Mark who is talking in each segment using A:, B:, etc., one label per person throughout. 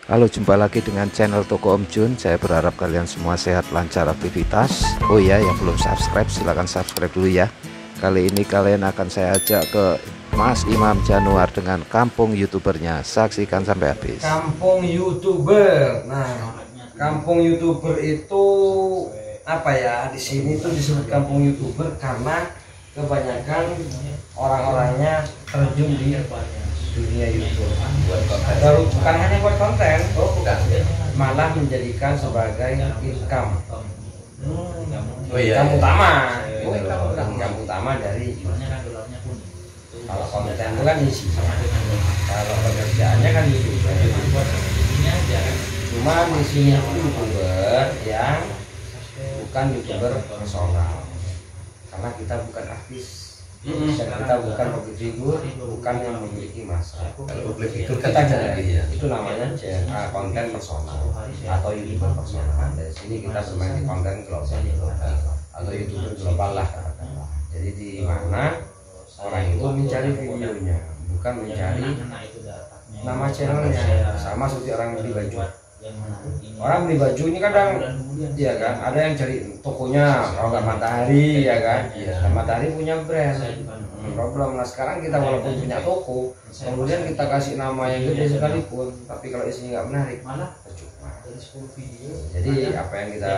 A: Halo, jumpa lagi dengan channel Toko Om Jun. Saya berharap kalian semua sehat, lancar aktivitas. Oh ya, yang belum subscribe silahkan subscribe dulu ya. Kali ini kalian akan saya ajak ke Mas Imam Januar dengan kampung youtubernya. Saksikan sampai habis.
B: Kampung youtuber. Nah, kampung youtuber itu apa ya? Di sini tuh disebut kampung youtuber karena kebanyakan orang-orangnya terjun di dunia YouTube. Baru bukan hanya buat konten, malah menjadikan sebagai income. Income utama. Income utama dari YouTube. Kalau konten itu kan isi. Kalau pekerjaannya kan YouTuber. Cuma di sini YouTuber yang bukan YouTuber personal. Karena kita bukan artis. Dan kita bukan public figure, bukan yang memiliki masa.
C: Kalau public figure
B: Kita
C: kan
B: jadi
C: ya.
B: itu namanya konten personal atau YouTuber personal. Dari sini kita bermain di konten global atau YouTuber global lah katakanlah. Jadi di mana orang itu mencari videonya, bukan mencari nama channelnya. Sama seperti orang beli baju. Orang beli baju ini kadang ya kan, ada yang cari tokonya, kalau nggak Matahari ya kan. Dan Matahari punya brand. Problem. Nah sekarang kita walaupun punya toko, kemudian kita kasih nama yang gede sekalipun, tapi kalau isinya nggak menarik, percuma. Jadi apa yang kita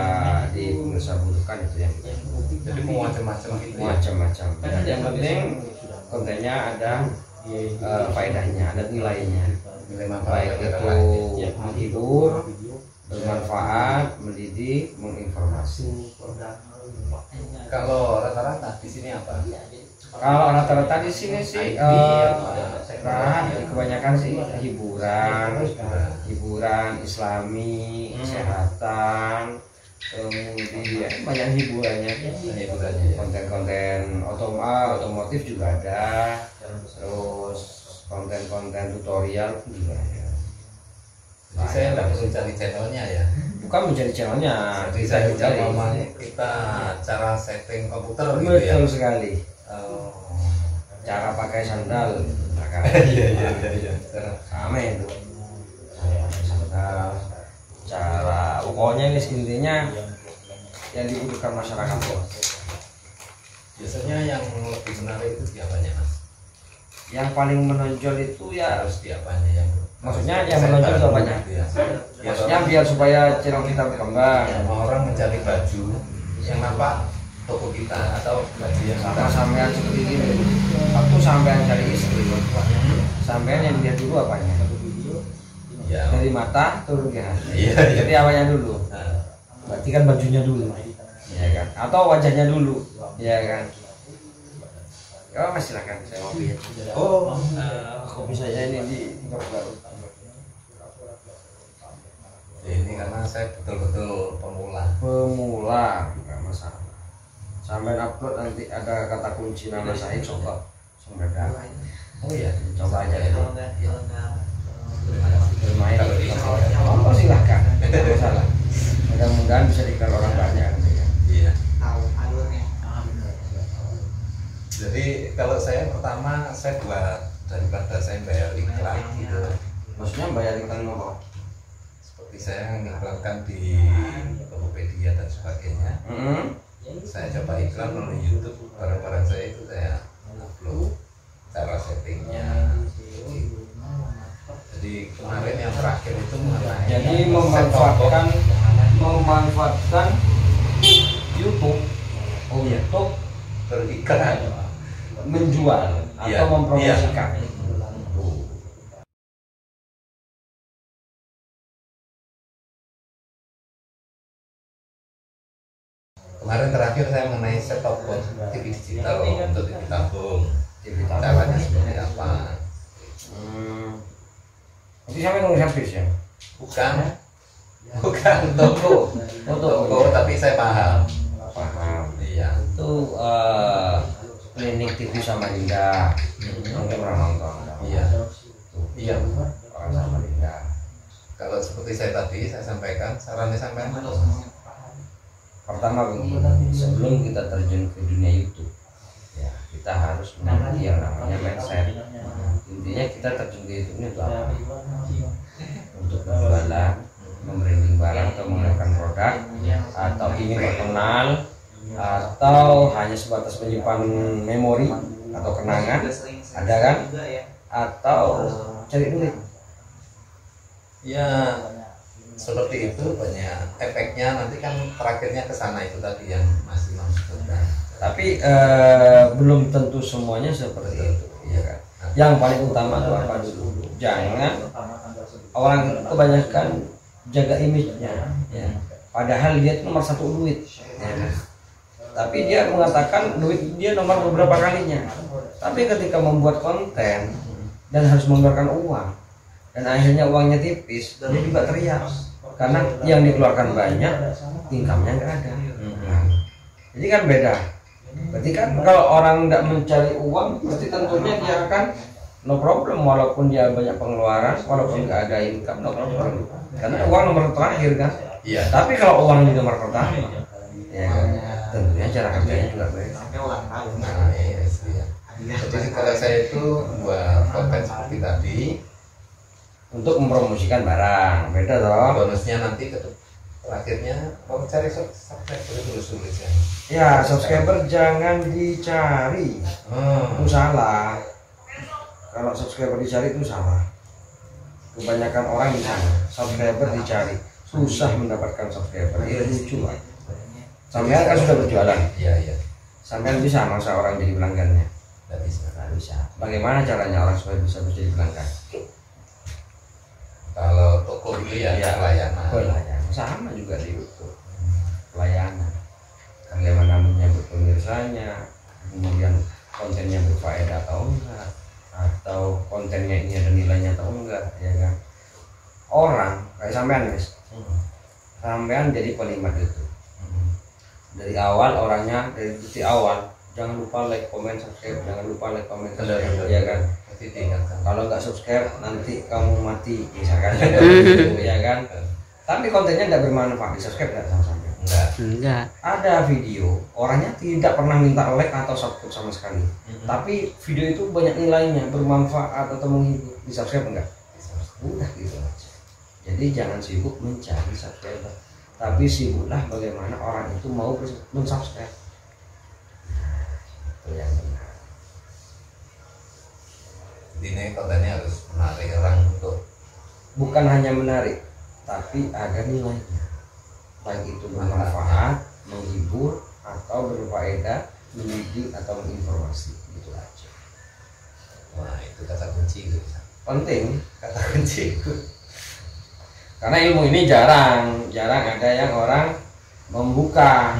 B: di pemirsa butuhkan itu yang kita
C: Jadi mau macam-macam gitu ya.
B: macam-macam. Dan yang penting kontennya ada faedahnya, ada nilainya.
C: Nilai
B: Baik itu menghibur, bermanfaat, mendidik, menginformasi.
C: Kalau rata-rata di sini apa?
B: Kalau rata-rata di sini sih kebanyakan sih hiburan Islami, kesehatan, kemudian banyak hiburannya. Konten-konten otomotif juga ada, terus konten-konten tutorial juga ada.
C: Jadi saya nggak perlu cari channelnya ya.
B: Bukan menjadi channelnya,
C: Jadi saya kita cara setting komputer gitu ya.
B: betul sekali.
C: Oh.
B: Cara pakai sandal,
C: Iya.
B: sama itu. Cara pokoknya ini intinya yang dibutuhkan masyarakat.
C: Biasanya yang lebih menarik itu diapanya mas?
B: Yang paling menonjol itu ya,
C: Harus diapanya yang
B: maksudnya yang menonjol itu banyak. Maksudnya biar supaya channel kita berkembang.
C: Sama orang mencari baju yang nampak toko kita atau baju yang
B: Sama sampean seperti ini, waktu sampean cari istri, sampean yang lihat dulu apanya?
C: ya.
B: Dari mata turun ke hati.
C: Iya.
B: Jadi awalnya dulu. Berarti kan bajunya dulu, ya kan? Atau wajahnya dulu, ya kan? Oh mas silakan, saya mau pilih.
C: Oh,
B: Kopi saya ini di baru.
C: ini karena saya betul-betul pemula.
B: Pemula, nggak masalah. Sampai upload nanti ada kata kunci nama saya, coba sumber data.
C: Oh iya,
B: Coba aja itu.
C: Ya.
B: Bermain oh silahkan, nggak masalah. Mudah-mudahan bisa dikenal orang banyak.
C: Iya. Jadi kalau saya pertama saya buat daripada saya bayar iklan gitu.
B: Maksudnya bayar iklan apa?
C: Seperti saya mengiklankan di Tokopedia dan sebagainya. Saya coba iklan melalui YouTube, barang-barang saya itu saya upload cara settingnya. Jadi kemarin yang terakhir itu mengenai
B: Jadi memanfaatkan YouTube untuk
C: beriklan.
B: menjual
C: Iya,
B: atau mempromosikan.
C: Kemarin terakhir saya mengenai set top box TV digital untuk TV tabung.
B: TV tabung.
C: Caranya seperti apa?
B: Jadi sampai nunggu servis ya?
C: Bukan toko, tapi saya paham.
B: Paham.
C: Iya.
B: Itu klinik TV Samarinda. Mungkin pernah nonton.
C: Iya. Iya.
B: Orang Samarinda.
C: Kalau seperti saya tadi saya sampaikan, sarannya sampai mana?
B: Pertama begini, sebelum kita terjun ke dunia YouTube, ya kita harus memiliki yang namanya mindset. Intinya kita terjun ke YouTube ini untuk apa? Untuk tujuan ingin terkenal atau hanya sebatas menyimpan memori atau kenangan, ada kan? Atau cari duit?
C: Ya seperti itu, banyak efeknya. Nanti kan terakhirnya ke sana itu tadi yang masih sebutkan.
B: Tapi belum tentu semuanya seperti itu, ya kan? Yang paling utama itu apa dulu? Jangan orang kebanyakan jaga image-nya, ya. Padahal dia itu nomor satu duit, ya kan? Tapi dia mengatakan duit dia nomor beberapa kalinya. Tapi ketika membuat konten dan harus mengeluarkan uang dan akhirnya uangnya tipis, dia juga teriak karena yang dikeluarkan banyak, income-nya nggak ada. Jadi kan beda. Berarti kan kalau orang nggak mencari uang, berarti tentunya dia akan no problem walaupun dia banyak pengeluaran, walaupun nggak ada income, no problem. Karena uang nomor terakhir kan.
C: Iya.
B: Tapi kalau uang di nomor pertama, ya kan, tentunya cara kerjanya juga beda.
C: Nah, iya sih. Jadi kalau saya itu buat konten seperti tadi
B: Untuk mempromosikan barang, beda toh.
C: bonusnya nanti ke terakhirnya mau cari subscriber dulu sulit ya.
B: Ya, subscriber jangan dicari. Itu salah. Kalau subscriber dicari itu salah. Kebanyakan orang di sana subscriber dicari, susah mendapatkan subscriber. Ya lucu lah. Sampean kan sudah berjualan.
C: Iya, iya.
B: Sampean bisa masa orang jadi pelanggannya?
C: Nggak bisa.
B: Nggak bisa. Bagaimana caranya orang supaya bisa menjadi pelanggan?
C: Kalau toko itu ya, layanan.
B: Pelayanan sama juga di YouTube. Pelayanan. Bagaimana menyambut pemirsanya, kemudian kontennya berfaedah atau enggak, atau kontennya ini ada nilainya atau enggak, ya kan? Orang kayak sampean guys, sampean jadi penikmat itu. Dari awal orangnya dari titik awal, jangan lupa like, comment, subscribe, jangan lupa like, comment, subscribe, ya kan? Kalau nggak subscribe nanti kamu mati, misalkan, ya kan? Tapi kontennya nggak bermanfaat, di subscribe nggak sama sampean?
D: Enggak.
B: Ada video orangnya tidak pernah minta like atau subscribe sama sekali, tapi video itu banyak nilainya, bermanfaat atau menghibur, di subscribe enggak? Udah gitu aja. Jadi jangan sibuk mencari subscriber, tapi sibuklah bagaimana orang itu mau mensubscribe. Itu yang benar.
C: Jadi ini kontennya harus menarik orang untuk
B: Bukan hanya menarik, tapi ada nilainya. Baik itu bermanfaat, menghibur, atau berfaedah, mendidik atau menginformasi, gitu aja.
C: wah itu kata kunci gitu.
B: Penting kata kunci itu. Karena ilmu ini jarang ada yang orang membuka.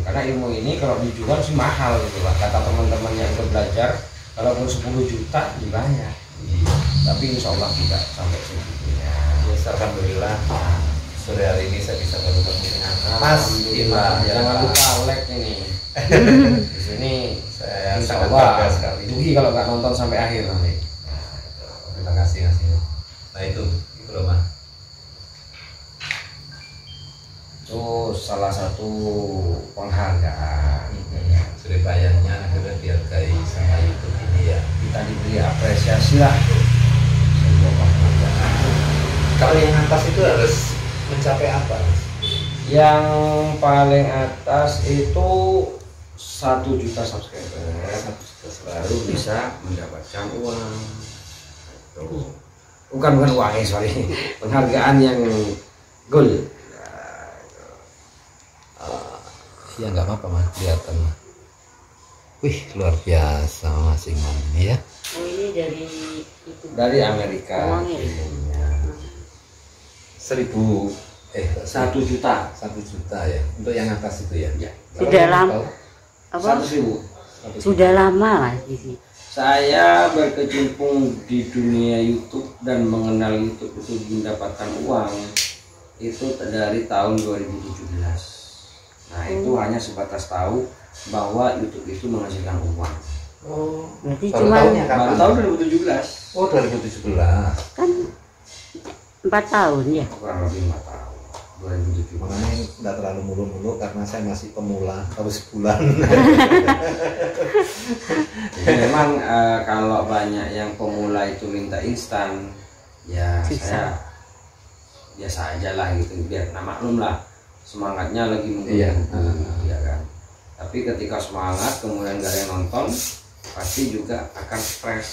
B: Karena ilmu ini kalau dijual sih mahal gitu lah. Kata teman-teman yang udah belajar, kalaupun 10 juta dibayar. Tapi insya Allah tidak sampai segitunya.
C: Yes, alhamdulillah. Sore hari ini saya bisa bertemu dengan Mas Ilham.
B: Jangan lupa like ini. Di sini
C: Saya
B: insya
C: sangat
B: Allah
C: bangga sekali.
B: rugi kalau nggak nonton sampai akhir nanti.
C: Terima kasih Mas Ilham. Nah itu loh Mas.
B: Itu salah satu penghargaan.
C: Suribayanya akhirnya dihargai sama YouTube ini ya.
B: Kita diberi apresiasi lah. Sebuah penghargaan.
C: Kalau yang atas itu harus mencapai apa?
B: Yang paling atas itu 1 juta subscriber baru bisa mendapatkan uang. Tuh. Bukan uang ya, sorry. Penghargaan yang gold.
C: Ya nggak apa-apa Mas, kelihatan Mas. Wih luar biasa Mas Imam ini ya.
D: Oh ini dari itu.
B: Dari Amerika.
D: Uangnya.
B: Kirimnya.
C: 1.000
B: 1 juta.
C: 1 juta ya. Untuk yang atas itu ya.
B: Ya.
D: Sudah lama. Apa?
B: 100.000.
D: Sudah lama Mas di sini.
B: Saya berkecimpung di dunia YouTube dan mengenal YouTube itu mendapatkan uang itu dari tahun 2017. Nah itu hanya sebatas tahu bahwa YouTube itu menghasilkan uang.
C: Oh,
D: Berarti
C: baru
D: cuma
C: tahunnya kapan?
B: Baru tahun 2017.
C: Oh 2017.
D: kan 4 tahun ya.
B: Kurang lebih 4 tahun. 2017.
C: Makanya nggak terlalu mulu-mulu karena saya masih pemula, baru sebulan.
B: Jadi memang kalau banyak yang pemula itu minta instan, ya
D: Susah.
B: saya biasa aja lah gitu, biar maklum lah. semangatnya lagi mungkin
C: Iya.
B: ya kan. Tapi ketika semangat kemudian gak ada yang nonton, pasti juga akan stres.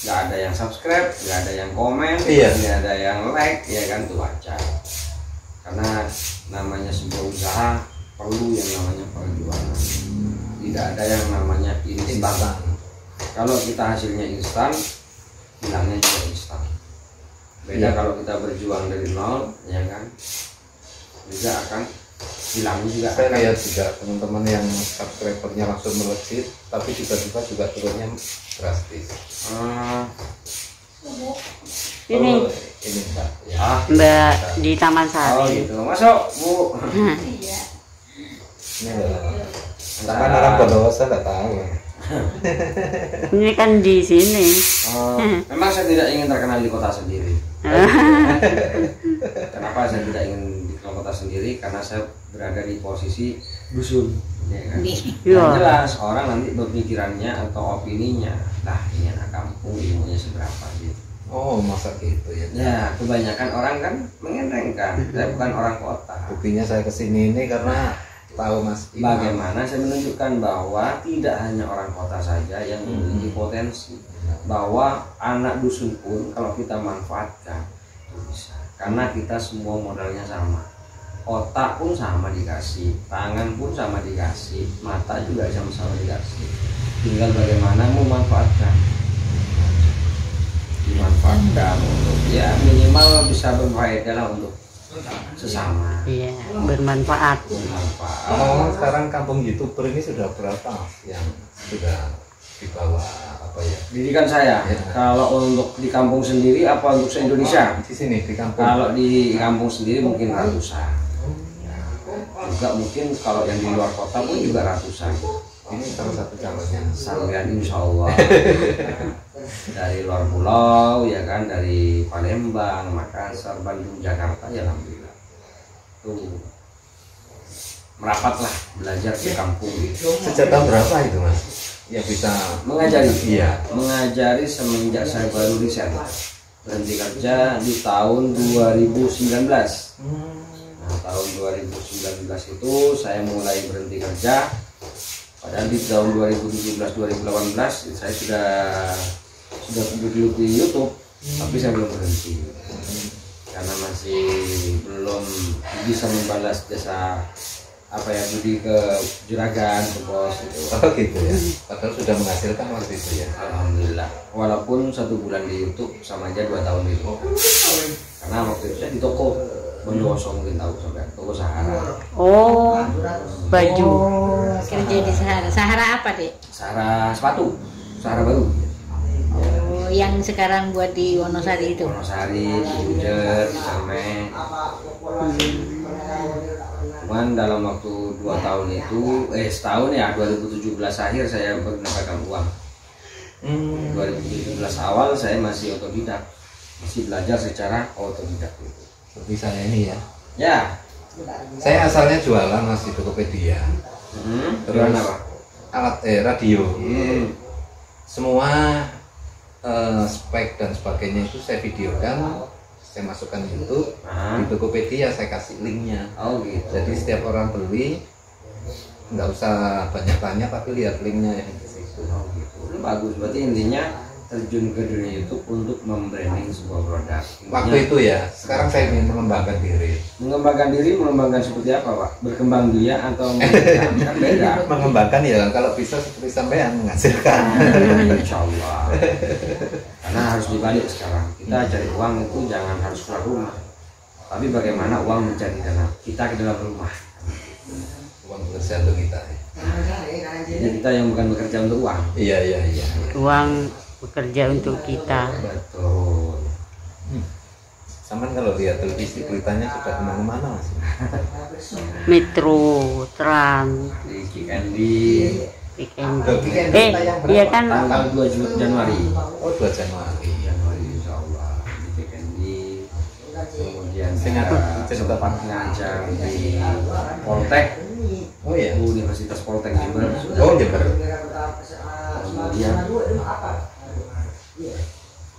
B: Gak ada yang subscribe, gak ada yang komen,
C: Iya.
B: gak ada yang like, ya kan, itu wajar. Karena namanya sebuah usaha perlu yang namanya perjuangan. Tidak ada yang namanya instan. Kalau kita hasilnya instan, hilangnya juga instan. Beda
C: Iya.
B: kalau kita berjuang dari nol, ya kan, juga akan hilangnya juga.
C: Saya
B: akan
C: lihat juga teman-teman yang subscribernya langsung melejit, tapi tiba-tiba juga turunnya drastis.
D: Ini
C: Oh, ini Mbak. Ya.
D: Mbak di Taman
B: Oh
D: Sari.
B: gitu, masuk Bu.
C: Ini adalah Taman orang Bondowoso, nggak tahu.
D: Ini kan di sini.
B: Memang saya tidak ingin terkenal di kota sendiri. Kenapa saya tidak ingin di kota sendiri? Karena saya berada di posisi dusun, ya kan?
D: Iya.
B: Yang jelas orang nanti berpikirannya atau opininya, lah ini anak kampung ilmunya seberapa gitu.
C: Oh, masa gitu ya?
B: Ya, kebanyakan orang kan mengenengkan. Saya bukan orang kota.
C: Buktinya saya kesini ini karena tahu Mas Imam.
B: Bagaimana saya menunjukkan bahwa tidak hanya orang kota saja yang memiliki potensi, bahwa anak dusun pun kalau kita manfaatkan itu bisa. Karena kita semua modalnya sama, otak pun sama dikasih, tangan pun sama dikasih, mata juga sama-sama dikasih. Tinggal bagaimana memanfaatkan, dimanfaatkan untuk ya minimal bisa berfaedah lah untuk sesama.
D: Iya, bermanfaat.
B: Bermanfaat.
C: Ngomong-ngomong sekarang kampung YouTuber ini sudah berapa yang sudah di bawah apa ya?
B: Didikan saya,
C: Ya.
B: kalau untuk di kampung sendiri apa untuk se-Indonesia?
C: Di sini di kampung.
B: Kalau di kampung sendiri mungkin ratusan. Juga mungkin kalau yang di luar kota pun juga ratusan.
C: Ini salah satu calonnya.
B: Sampean insya Allah dari luar pulau ya kan, dari Palembang, Makassar, Bandung, Jakarta, ya alhamdulillah. Tuh merapatlah belajar ke kampung gitu.
C: Sejak tahun berapa itu Mas? Ya bisa
B: Mengajari,
C: Iya.
B: mengajari semenjak saya baru riset. Berhenti kerja di tahun 2019. Nah, tahun 2019 itu saya mulai berhenti kerja. Padahal di tahun 2017-2018 saya sudah duduk di YouTube, tapi saya belum berhenti karena masih belum bisa membalas jasa apa ya, budi ke juragan, ke bos itu.
C: Oh gitu ya. Padahal sudah menghasilkan waktu itu ya.
B: Alhamdulillah, walaupun 1 bulan di YouTube sama aja 2 tahun di YouTube, karena waktu itu saya di toko Bondowoso, mungkin tahu sampai toko Sahara.
D: Oh, baju.
E: Kerja di Sahara. Sahara apa, Dek?
B: Sahara sepatu, Sahara baru.
E: Oh, yang sekarang buat di Wonosari itu.
B: Wonosari, Bujer, Cicerme. Cuman dalam waktu 2 tahun itu, setahun ya, 2017 akhir saya mendapatkan uang. 2017 awal saya masih otodidak, masih belajar secara otodidak itu.
C: Seperti saya ini ya.
B: Ya.
C: Saya asalnya jualan Mas di Tokopedia.
B: Terus apa?
C: Alat radio. Semua spek dan sebagainya itu saya videokan, saya masukkan YouTube. Di Tokopedia saya kasih linknya.
B: Oh gitu.
C: Jadi setiap orang beli nggak usah banyak tanya, tapi lihat linknya yang di situ.
B: Oh gitu. Bagus, berarti intinya terjun ke dunia YouTube untuk membranding sebuah produk. Intinya,
C: Waktu itu ya. Sekarang saya ingin mengembangkan diri.
B: mengembangkan seperti apa, Pak? Berkembang biak atau mengembangkan? Kan beda.
C: Mengembangkan ya, kalau bisa seperti sampean menghasilkan.
B: Insya Allah. Karena harus dibalik sekarang. Kita cari uang itu jangan harus keluar rumah, tapi bagaimana uang mencari dana kita ke dalam rumah.
C: Uang bekerja untuk kita.
B: Jadi kita yang bukan bekerja untuk uang.
C: Iya.
D: Uang bekerja untuk kita.
B: Betul.
C: Saman kalau lihat televisi beritanya sudah kemana-mana Mas.
D: Metro, Trans,
B: Di Kikendi
D: Weekend.
C: Weekend kita yang berapa?
D: Iya kan?
B: tanggal 2 Januari.
C: Oh 2 Januari.
B: Januari Insya Allah di Kikendi. Kemudian
C: Singapura.
B: kita sempat ngajar di Poltek.
C: Oh ya.
B: Universitas Poltek Jember.
C: Oh Jember.
B: Kemudian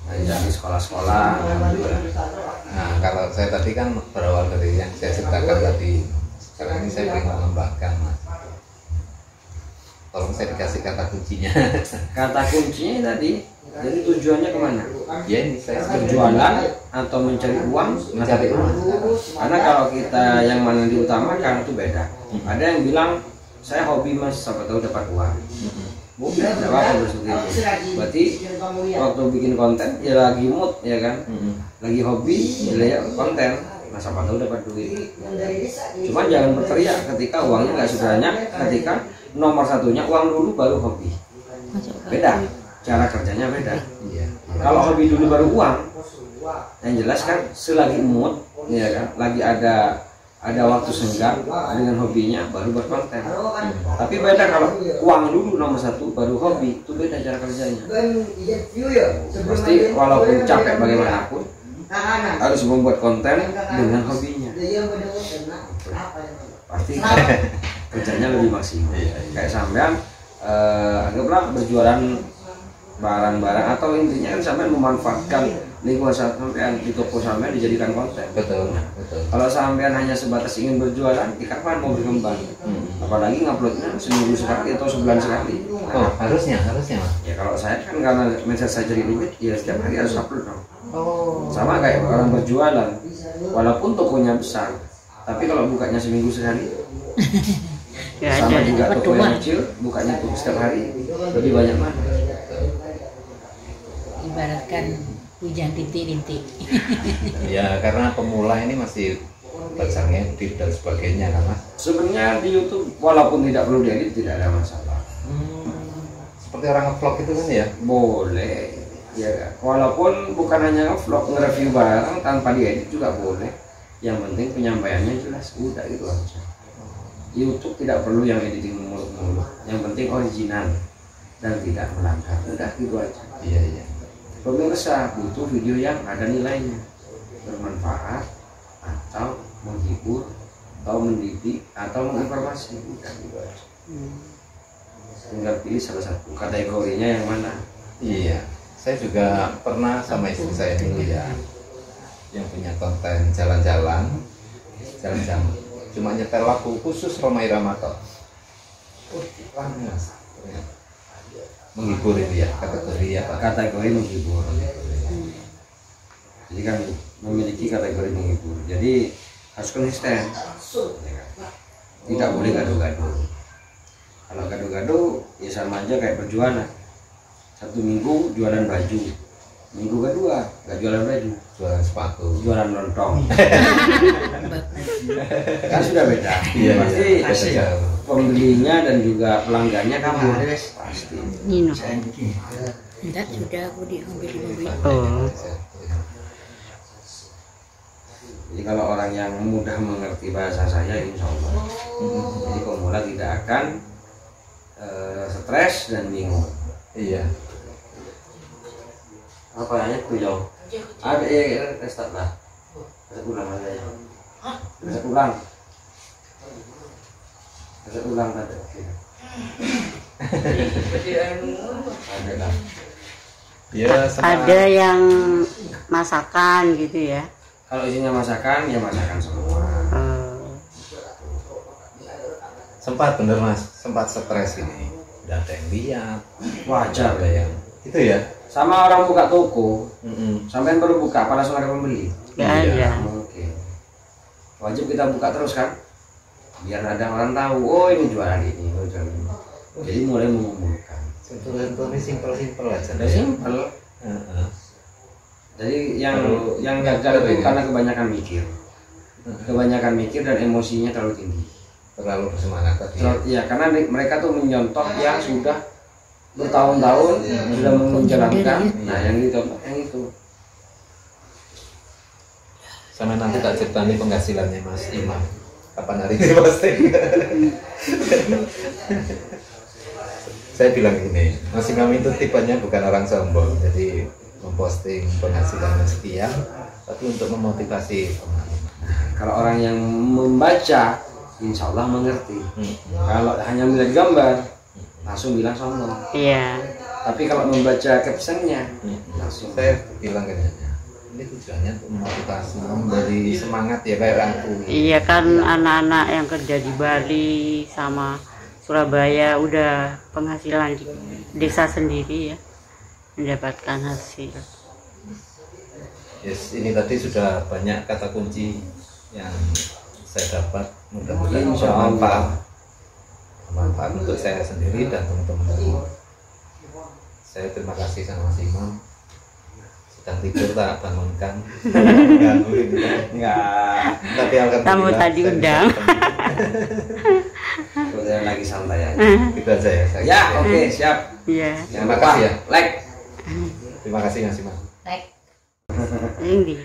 B: ngajar di sekolah-sekolah. Alhamdulillah.
C: Nah kalau saya tadi kan berawal dari yang saya ceritakan tadi, Sekarang ini saya ingin mengembangkan, Mas. Tolong saya dikasih kata kuncinya.
B: Kata kuncinya tadi, jadi tujuannya kemana?
C: Ya ini saya
B: Berjualan atau mencari uang?
C: mencari uang.
B: Karena kalau kita yang mana diutamakan itu beda. Ada yang bilang saya hobi mas, siapa tahu dapat uang. Bukan, tidak apa-apa seperti itu. Berarti waktu bikin konten ya lagi mood ya kan, lagi hobi ya lihat konten. Nah, siapa tahu dapat duit. Cuman jangan berteriak ketika uangnya nggak sebanyak, ketika nomor satunya uang dulu baru hobi. Beda, cara kerjanya beda.
C: Iya.
B: Kalau hobi dulu baru uang, yang jelas kan selagi mood, ya kan, lagi ada waktu senggang dengan hobinya baru berkonten. Tapi beda kalau uang dulu nomor satu baru hobi, itu beda cara kerjanya. Pasti walaupun capek bagaimanapun harus membuat konten dengan hobinya. Pasti kerjanya lebih maksimal. Kayak sampean anggaplah berjualan barang-barang atau intinya kan sampean memanfaatkan lingkungan sampean di toko sampean dijadikan konten.
C: Betul, betul.
B: Kalau sampean hanya sebatas ingin berjualan, kapan mau berkembang? Apalagi nguploadnya seminggu sekali atau sebulan sekali.
C: Oh, harusnya Mas.
B: Ya kalau saya kan karena mindset saya jadi duit, ya setiap hari harus upload dong.
C: Oh.
B: Sama kayak orang berjualan, walaupun tokonya besar, tapi kalau bukanya seminggu sekali,
D: Nggak
B: sama
D: ada.
B: juga toko yang kecil, bukanya tuh setiap hari, lebih banyak mana?
E: Ibaratkan hujan rintik-rintik.
C: Ya karena pemula ini masih baca ngedit dan sebagainya kan Mas.
B: Sebenarnya di YouTube walaupun tidak perlu diedit tidak ada masalah.
C: Seperti orang ngevlog itu kan ya.
B: Boleh, ya kan? Walaupun bukan hanya ngevlog, nge-review barang tanpa diedit juga boleh. Yang penting penyampaiannya jelas, udah gitu aja. YouTube tidak perlu yang editing muluk-muluk. Yang penting original dan tidak melanggar. Udah gitu aja.
C: Iya.
B: Pemirsa butuh video yang ada nilainya, bermanfaat atau menghibur atau mendidik atau menginformasi. Udah gitu aja. Tinggal pilih salah satu kategorinya yang mana.
C: Iya. Saya juga pernah sama istri saya dulu ya, yang punya konten jalan-jalan, cuma nyetel lagu khusus Rhoma Irama toh. Mas, menghibur itu ya, kategori apa?
B: Kategori menghibur. Jadi kan memiliki kategori menghibur. Jadi harus konsisten. Tidak boleh gaduh-gaduh. Kalau gaduh-gaduh ya sama aja kayak berjualan. Satu minggu jualan baju, minggu kedua nggak jualan baju,
C: Jualan sepatu,
B: jualan lontong. Kan sudah beda.
C: Iya,
B: Pasti
C: iya.
B: pembelinya dan juga pelanggannya kabur. Pasti.
D: Nino.
E: Enggak, sudah aku diambil di mobil.
D: Oh.
B: Jadi kalau orang yang mudah mengerti bahasa saya, insya Allah. Jadi pemula tidak akan stres dan bingung.
C: Iya.
B: Apa ya itu jauh? Ada ya, start lah. Reset ulang aja ya. Reset ulang. Reset ulang tadi. Ada lah.
C: Ya,
D: Ada yang masakan gitu ya.
B: Kalau isinya masakan, ya masakan semua.
C: sempat bener Mas, sempat stres ini. Udah ada yang lihat,
B: Wajar
C: ada yang itu ya.
B: Sama orang buka toko, sampai baru buka, pada langsung ada pembeli.
D: Nggak
C: Iya.
D: ada.
B: Oke. Wajib kita buka terus kan, biar ada orang tahu. Oh ini jualan ini, oh jualan ini. Jadi mulai mengumpulkan.
C: Contoh-contohnya simpel-simpel aja.
B: Udah simpel. Jadi yang gagal itu karena kebanyakan mikir. Kebanyakan mikir dan emosinya terlalu tinggi.
C: Terlalu bersemangat tadi.
B: Ya karena mereka tuh menyontoh yang sudah bertahun-tahun sudah menjalankan. Nah yang dicontoh yang itu.
C: Sama nanti tak ceritain penghasilannya Mas Imam. Kapan hari ini posting? Saya bilang gini, Mas Imam itu tipenya bukan orang sombong, jadi memposting penghasilannya sekian, tapi untuk memotivasi teman-teman.
B: Kalau orang yang membaca, insya Allah mengerti. Kalau hanya melihat gambar, langsung bilang sombong.
D: Iya.
B: Tapi kalau membaca captionnya, langsung.
C: Saya bilang kayaknya, ini tujuannya untuk memotivasi, memberi semangat ya kayak aku.
D: Iya kan, anak-anak yang kerja di Bali sama Surabaya udah penghasilan di desa sendiri ya, mendapatkan hasil.
C: Yes, ini tadi sudah banyak kata kunci yang saya dapat, mudah-mudahan bermanfaat untuk saya sendiri dan teman-teman. Saya terima kasih sama Mas Imam. Sedang tidur tak bangunkan.
B: Enggak.
C: Tapi
D: Tamu tadi undang.
B: Kemudian lagi santai aja.
C: Itu aja ya.
B: Ya, oke, siap.
D: Iya.
B: Jangan
C: Terima
B: lupa
C: kasih ya.
B: like.
C: Terima kasih Mas Imam.
E: Like.
D: Ini